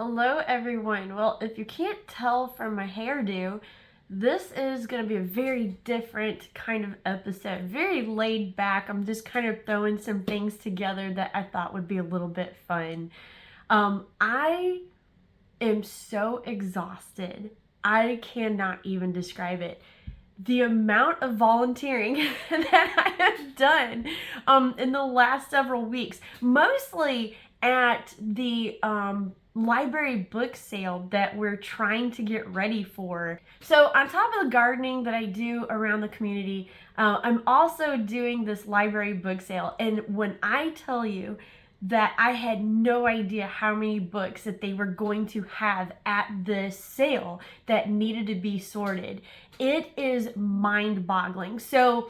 Hello everyone. Well, if you can't tell from my hairdo, this is going to be a very different kind of episode. Very laid back. I'm just kind of throwing some things together that I thought would be a little bit fun. I am so exhausted. I cannot even describe it. The amount of volunteering that I have done in the last several weeks, mostly at the library book sale that we're trying to get ready for. So on top of the gardening that I do around the community, I'm also doing this library book sale. And when I tell you that I had no idea how many books that they were going to have at this sale that needed to be sorted, it is mind-boggling. So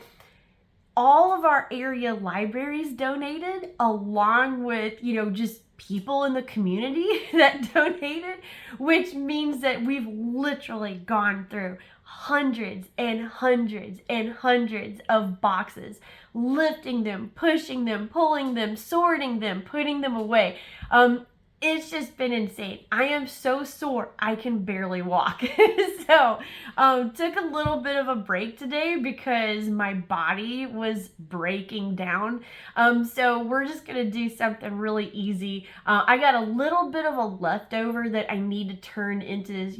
all of our area libraries donated, along with, just people in the community that donated, which means that we've literally gone through hundreds and hundreds and hundreds of boxes, lifting them, pushing them, pulling them, sorting them, putting them away. It's just been insane. I am so sore I can barely walk. So took a little bit of a break today because my body was breaking down. So we're just gonna do something really easy. I got a little bit of a leftover that I need to turn into,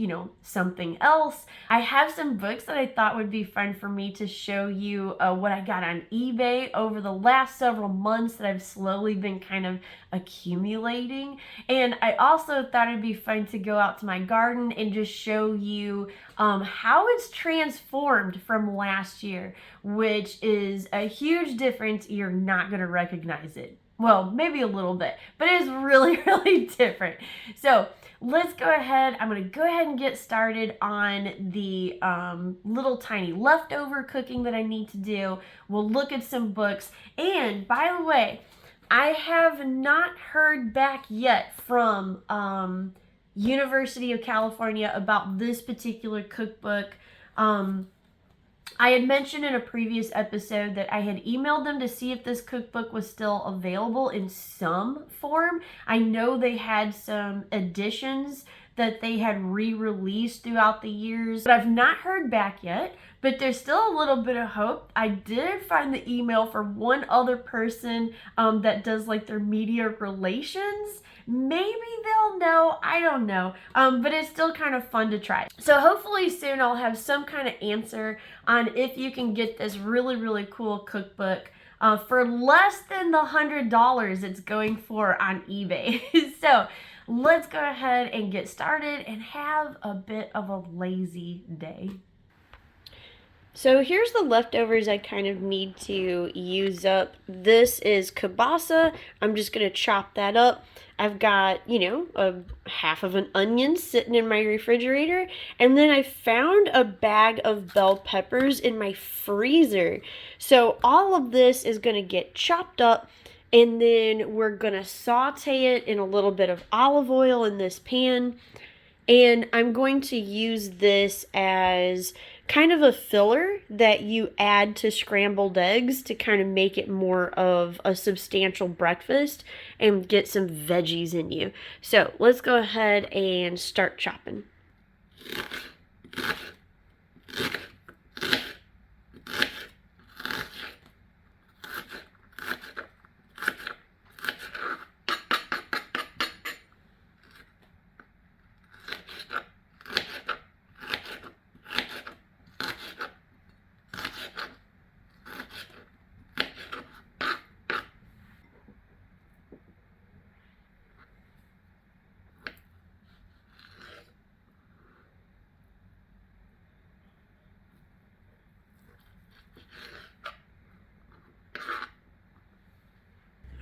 something else. I have some books that I thought would be fun for me to show you what I got on eBay over the last several months that I've slowly been kind of accumulating. And I also thought it'd be fun to go out to my garden and just show you how it's transformed from last year, which is a huge difference. You're not going to recognize it. Well, maybe a little bit, but it is really, really different. So let's go ahead. I'm going to go ahead and get started on the little tiny leftover cooking that I need to do. We'll look at some books. And by the way, I have not heard back yet from University of California about this particular cookbook. I had mentioned in a previous episode that I had emailed them to see if this cookbook was still available in some form. I know they had some editions that they had re-released throughout the years, but I've not heard back yet. But there's still a little bit of hope. I did find the email for one other person that does like their media relations. Maybe they'll know, I don't know, but it's still kind of fun to try. So hopefully soon I'll have some kind of answer on if you can get this really, really cool cookbook for less than the $100 it's going for on eBay. So let's go ahead and get started and have a bit of a lazy day. So here's the leftovers I kind of need to use up. This is kielbasa. I'm just going to chop that up. I've got, a half of an onion sitting in my refrigerator. And then I found a bag of bell peppers in my freezer. So all of this is going to get chopped up. And then we're going to saute it in a little bit of olive oil in this pan. And I'm going to use this as kind of a filler that you add to scrambled eggs to kind of make it more of a substantial breakfast and get some veggies in you. So let's go ahead and start chopping.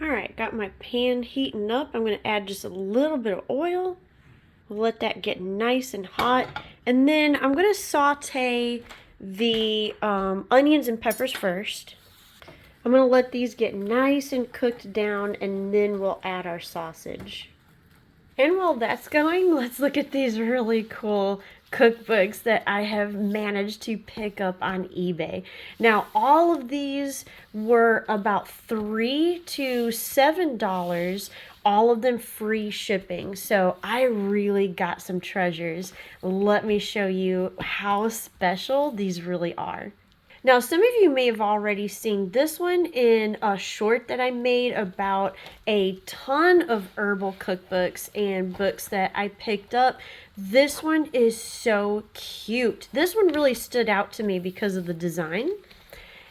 Alright, got my pan heating up. I'm going to add just a little bit of oil. We'll let that get nice and hot. And then I'm going to saute the onions and peppers first. I'm going to let these get nice and cooked down, and then we'll add our sausage. And while that's going, let's look at these really cool cookbooks that I have managed to pick up on eBay. Now, all of these were about $3 to $7 all of them free shipping. So I really got some treasures. Let me show you how special these really are. Now, some of you may have already seen this one in a short that I made about a ton of herbal cookbooks and books that I picked up. This one is so cute. This one really stood out to me because of the design.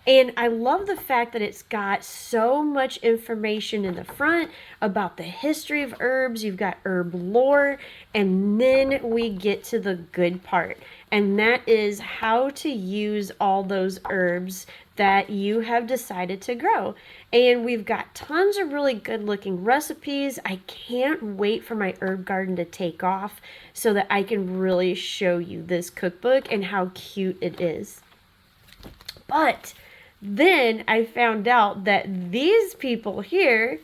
And I love the fact that it's got so much information in the front about the history of herbs. You've got herb lore, and then we get to the good part, and that is how to use all those herbs that you have decided to grow. And we've got tons of really good looking recipes. I can't wait for my herb garden to take off so that I can really show you this cookbook and how cute it is. But then I found out that these people here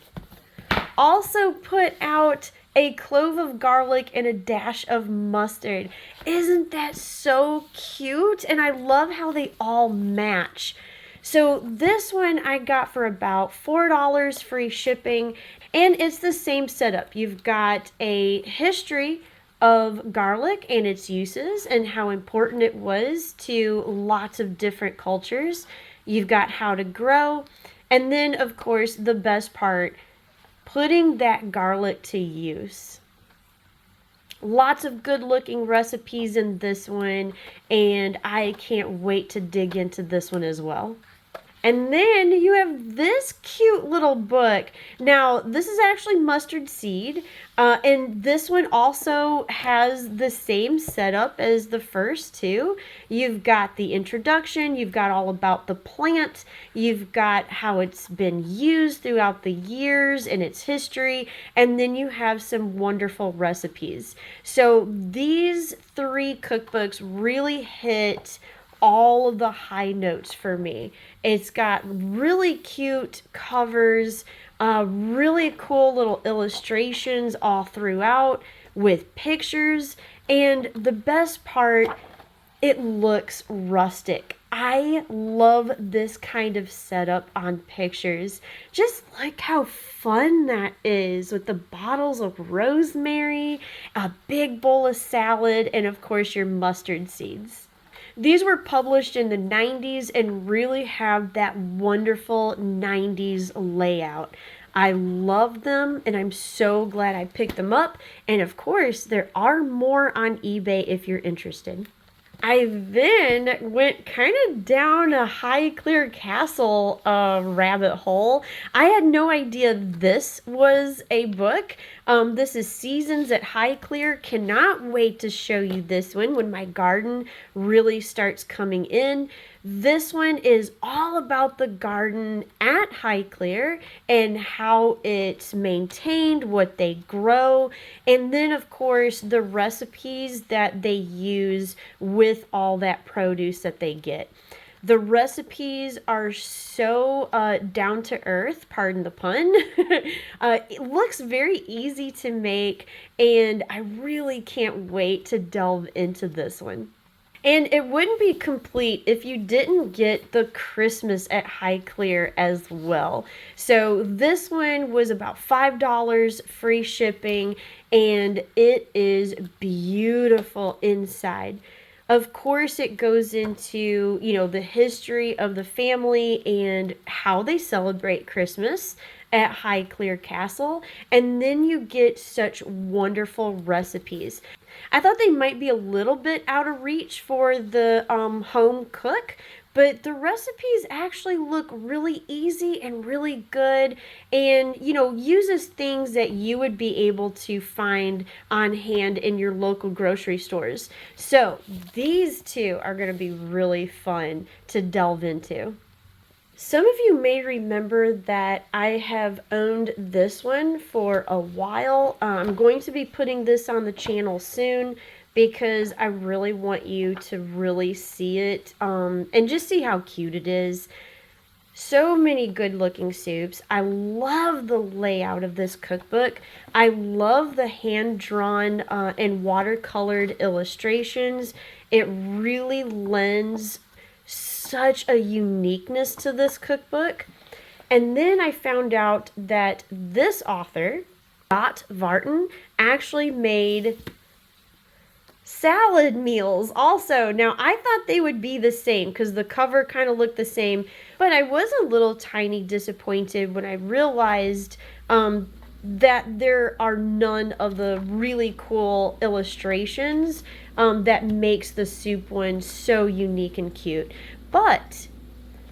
also put out a clove of garlic and a dash of mustard. Isn't that so cute? And I love how they all match. So this one I got for about $4 free shipping, and it's the same setup. You've got a history of garlic and its uses and how important it was to lots of different cultures. You've got how to grow, and then of course the best part, putting that garlic to use. Lots of good looking recipes in this one, and I can't wait to dig into this one as well. And then you have this cute little book. Now, this is actually mustard seed, and this one also has the same setup as the first two. You've got the introduction, you've got all about the plant, you've got how it's been used throughout the years and its history, and then you have some wonderful recipes. So these three cookbooks really hit all of the high notes for me. It's got really cute covers, really cool little illustrations all throughout with pictures, and the best part, it looks rustic. I love this kind of setup on pictures. Just look how fun that is with the bottles of rosemary, a big bowl of salad, and of course your mustard seeds. These were published in the 90s and really have that wonderful 90s layout. I love them, and I'm so glad I picked them up. And of course, there are more on eBay if you're interested. I then went kind of down a Highclere Castle rabbit hole. I had no idea this was a book. This is Seasons at Highclere. Cannot wait to show you this one when my garden really starts coming in. This one is all about the garden at Highclere and how it's maintained, what they grow, and then of course the recipes that they use with all that produce that they get. The recipes are so down to earth, pardon the pun. It looks very easy to make, and I really can't wait to delve into this one. And it wouldn't be complete if you didn't get the Christmas at Highclere as well. So this one was about $5 free shipping, and it is beautiful inside. Of course, it goes into, the history of the family and how they celebrate Christmas at Highclere Castle. And then you get such wonderful recipes. I thought they might be a little bit out of reach for the home cook, but the recipes actually look really easy and really good, and uses things that you would be able to find on hand in your local grocery stores. So these two are going to be really fun to delve into. Some of you may remember that I have owned this one for a while. I'm going to be putting this on the channel soon because I really want you to really see it and just see how cute it is. So many good looking soups. I love the layout of this cookbook. I love the hand-drawn and watercolored illustrations. It really lends such a uniqueness to this cookbook. And then I found out that this author Dot Vartan actually made salad meals also. Now, I thought they would be the same because the cover kind of looked the same, but I was a little tiny disappointed when I realized that there are none of the really cool illustrations that makes the soup one so unique and cute. But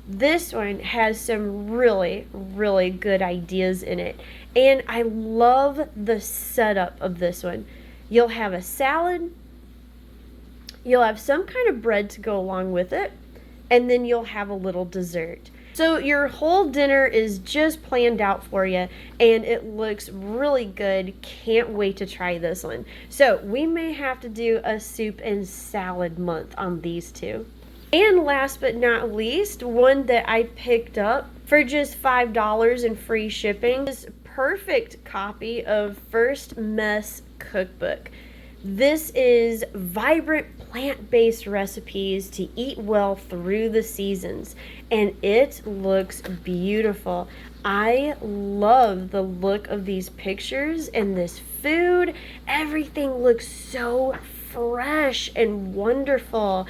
this one has some really, really good ideas in it. And I love the setup of this one. You'll have a salad, you'll have some kind of bread to go along with it, and then you'll have a little dessert. So your whole dinner is just planned out for you, and it looks really good. Can't wait to try this one. So we may have to do a soup and salad month on these two. And last but not least, one that I picked up for just $5 and free shipping is perfect copy of First Mess Cookbook. This is vibrant plant-based recipes to eat well through the seasons, and it looks beautiful. I love the look of these pictures and this food. Everything looks so fresh and wonderful.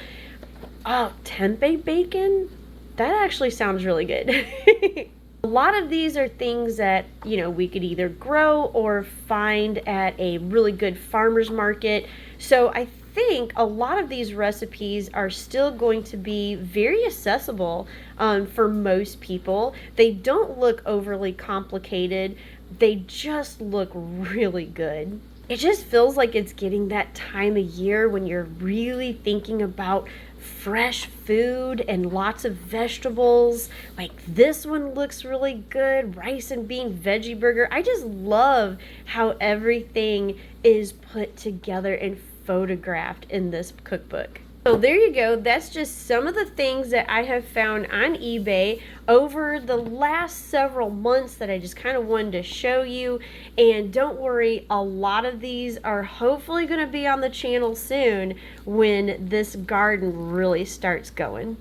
Oh, tempeh bacon? That actually sounds really good. A lot of these are things that, we could either grow or find at a really good farmer's market. So I think a lot of these recipes are still going to be very accessible for most people. They don't look overly complicated. They just look really good. It just feels like it's getting that time of year when you're really thinking about fresh food and lots of vegetables. Like this one looks really good, rice and bean veggie burger. I just love how everything is put together and photographed in this cookbook. So there you go. That's just some of the things that I have found on eBay over the last several months that I just kind of wanted to show you. And don't worry, a lot of these are hopefully going to be on the channel soon when this garden really starts going.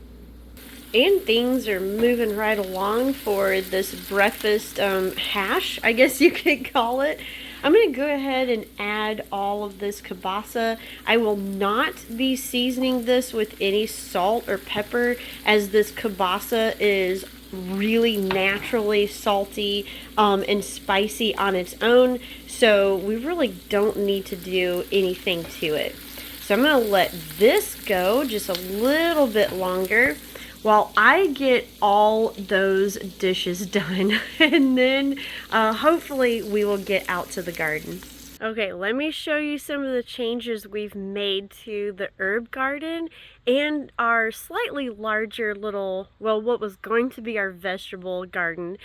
And things are moving right along for this breakfast hash, I guess you could call it. I'm going to go ahead and add all of this kielbasa. I will not be seasoning this with any salt or pepper, as this kielbasa is really naturally salty and spicy on its own. So we really don't need to do anything to it. So I'm going to let this go just a little bit longer while I get all those dishes done, and then hopefully we will get out to the garden. Okay, let me show you some of the changes we've made to the herb garden and our slightly larger little, well, what was going to be our vegetable garden.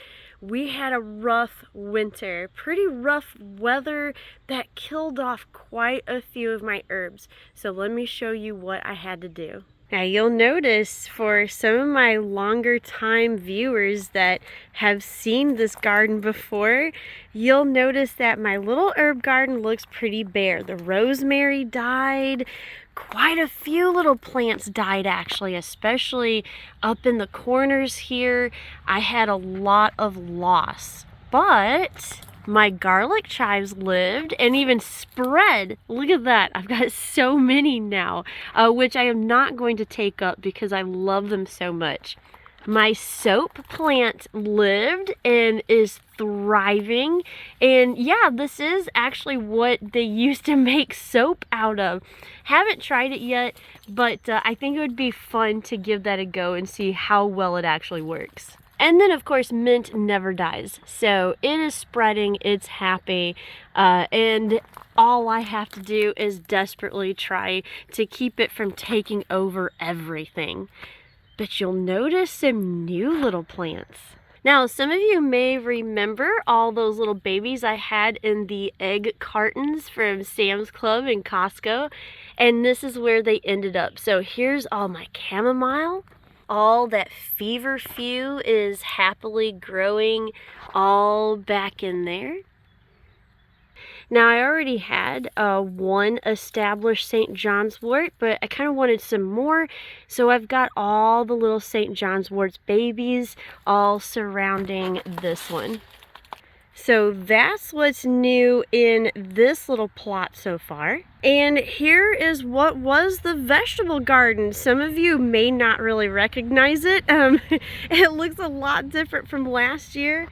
We had a rough winter, pretty rough weather that killed off quite a few of my herbs. So let me show you what I had to do. Now you'll notice for some of my longer time viewers that have seen this garden before, you'll notice that my little herb garden looks pretty bare. The rosemary died. Quite a few little plants died actually, especially up in the corners here. I had a lot of loss, but my garlic chives lived and even spread. Look at that. I've got so many now, which I am not going to take up because I love them so much. My soap plant lived and is thriving. And yeah, this is actually what they used to make soap out of. Haven't tried it yet, but I think it would be fun to give that a go and see how well it actually works. And then, of course, mint never dies. So it is spreading, it's happy, and all I have to do is desperately try to keep it from taking over everything. But you'll notice some new little plants. Now, some of you may remember all those little babies I had in the egg cartons from Sam's Club and Costco, and this is where they ended up. So here's all my chamomile. All that feverfew is happily growing all back in there. Now I already had one established St. John's wort, but I kind of wanted some more. So I've got all the little St. John's wort's babies all surrounding this one. So that's what's new in this little plot so far. And here is what was the vegetable garden. Some of you may not really recognize it. It looks a lot different from last year.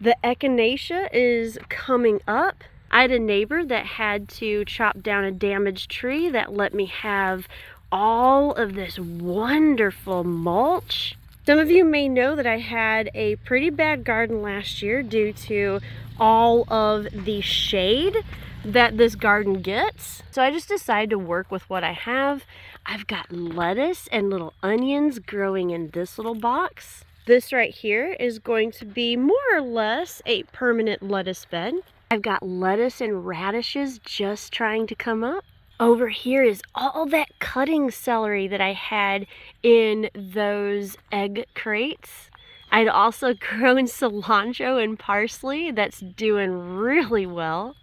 The echinacea is coming up. I had a neighbor that had to chop down a damaged tree that let me have all of this wonderful mulch. Some of you may know that I had a pretty bad garden last year due to all of the shade that this garden gets. So I just decided to work with what I have. I've got lettuce and little onions growing in this little box. This right here is going to be more or less a permanent lettuce bed. I've got lettuce and radishes just trying to come up. Over here is all that cutting celery that I had in those egg crates. I'd also grown cilantro and parsley that's doing really well.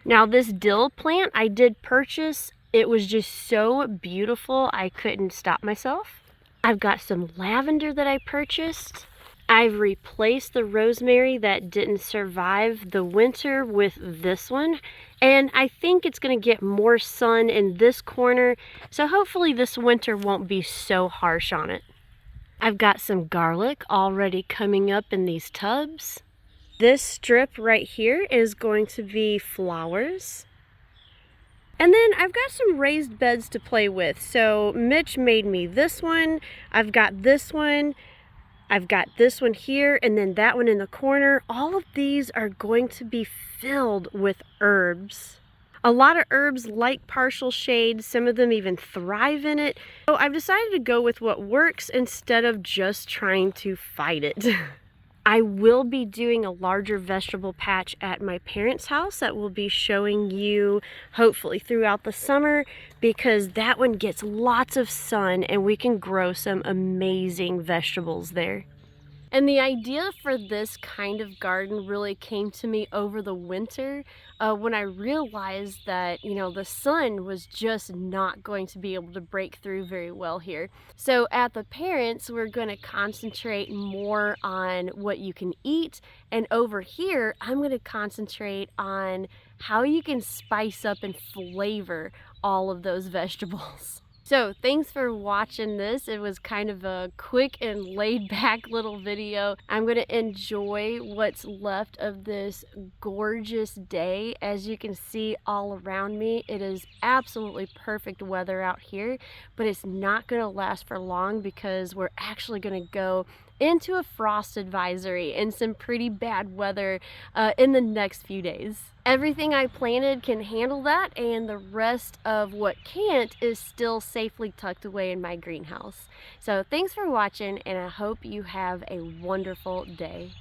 Now this dill plant I did purchase. It was just so beautiful I couldn't stop myself. I've got some lavender that I purchased. I've replaced the rosemary that didn't survive the winter with this one. And I think it's going to get more sun in this corner. So hopefully this winter won't be so harsh on it. I've got some garlic already coming up in these tubs. This strip right here is going to be flowers. And then I've got some raised beds to play with. So Mitch made me this one. I've got this one. I've got this one here and then that one in the corner. All of these are going to be filled with herbs. A lot of herbs like partial shade. Some of them even thrive in it. So I've decided to go with what works instead of just trying to fight it. I will be doing a larger vegetable patch at my parents' house that will be showing you hopefully throughout the summer, because that one gets lots of sun and we can grow some amazing vegetables there. And the idea for this kind of garden really came to me over the winter when I realized that, you know, the sun was just not going to be able to break through very well here. So at the parents, we're going to concentrate more on what you can eat. And over here, I'm going to concentrate on how you can spice up and flavor all of those vegetables. So thanks for watching this. It was kind of a quick and laid back little video. I'm going to enjoy what's left of this gorgeous day. As you can see all around me, it is absolutely perfect weather out here, but it's not going to last for long because we're actually going to go into a frost advisory and some pretty bad weather in the next few days. Everything I planted can handle that, and the rest of what can't is still safely tucked away in my greenhouse. So thanks for watching, and I hope you have a wonderful day.